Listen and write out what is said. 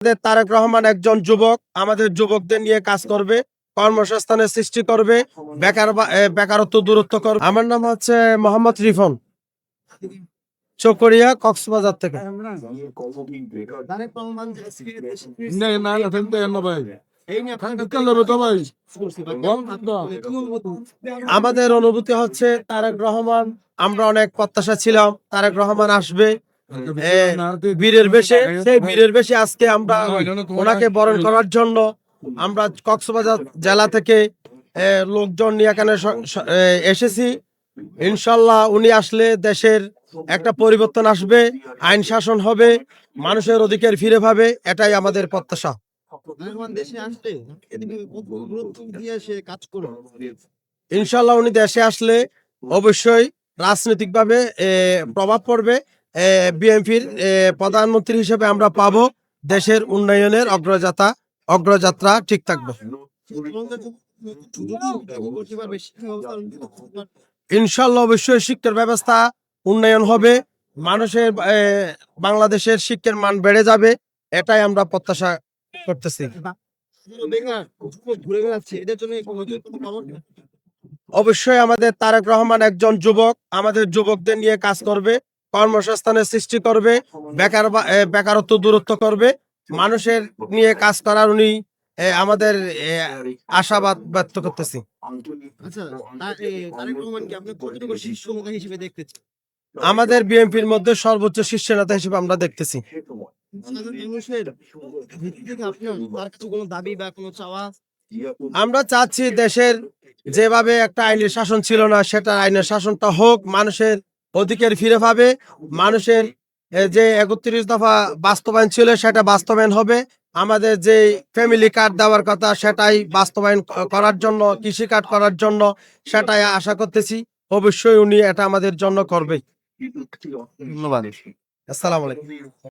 তারেক রহমান একজন যুবক, আমাদের যুবকদের নিয়ে কাজ করবে, কর্মসংস্থানের সৃষ্টি করবে, বেকারত্ব দূরত্ব করবে। আমার নাম হচ্ছে মোহাম্মদ রিফন, চকরিয়া, কক্সবাজার থেকে। আমাদের অনুভূতি হচ্ছে তারেক রহমান, আমরা অনেক প্রত্যাশা ছিলাম তারেক রহমান আসবে বীরের বেশে। সেই বীরের বেশে আজকে আমরা ওনাকে বরণ করার জন্য আমরা কক্সবাজার জেলা থেকে লোকজন নিয়ে এখানে এসেছি। ইনশাল্লাহ উনি আসলে দেশের একটা পরিবর্তন আসবে, আইন শাসন হবে, মানুষের অধিকার ফিরে পাবে, এটাই আমাদের প্রত্যাশা। ইনশাল্লাহ উনি দেশে আসলে অবশ্যই রাজনৈতিকভাবে প্রভাব পড়বে। বিএনপির প্রধানমন্ত্রী হিসেবে আমরা পাবো, দেশের উন্নয়নের অগ্রযাত্রা ঠিক থাকবে ইনশাল্লাহ। অবশ্যই শিক্ষার ব্যবস্থা উন্নয়ন হবে, মানুষের বাংলাদেশের শিক্ষার মান বেড়ে যাবে, এটাই আমরা প্রত্যাশা করতেছি। অবশ্যই আমাদের তারেক রহমান একজন যুবক, আমাদের যুবকদের নিয়ে কাজ করবে, কর্মসংস্থানের সৃষ্টি করবে, বেকারত্ব দূরত্ব করবে, মানুষের নিয়ে কাজ করার উনি আমাদের আশাবাদ ব্যক্ত করতেছি। আমাদের বিএনপির মধ্যে সর্বোচ্চ শীর্ষ নেতা হিসেবে আমরা দেখতেছি। আমরা চাচ্ছি দেশের যেভাবে একটা আইনের শাসন ছিল না, সেটা আইনের শাসনটা হোক, মানুষের অধিকার ফিরে পাবে, মানুষের যে ৩১ দফা বাস্তবায়ন ছিল সেটা বাস্তবায়ন হবে, আমাদের যে ফ্যামিলি কার্ড দেওয়ার কথা সেটাই বাস্তবায়ন করার জন্য, কৃষি কার্ড করার জন্য, সেটাই আশা করতেছি। অবশ্যই উনি এটা আমাদের জন্য করবে। ধন্যবাদ। আসসালামু আলাইকুম।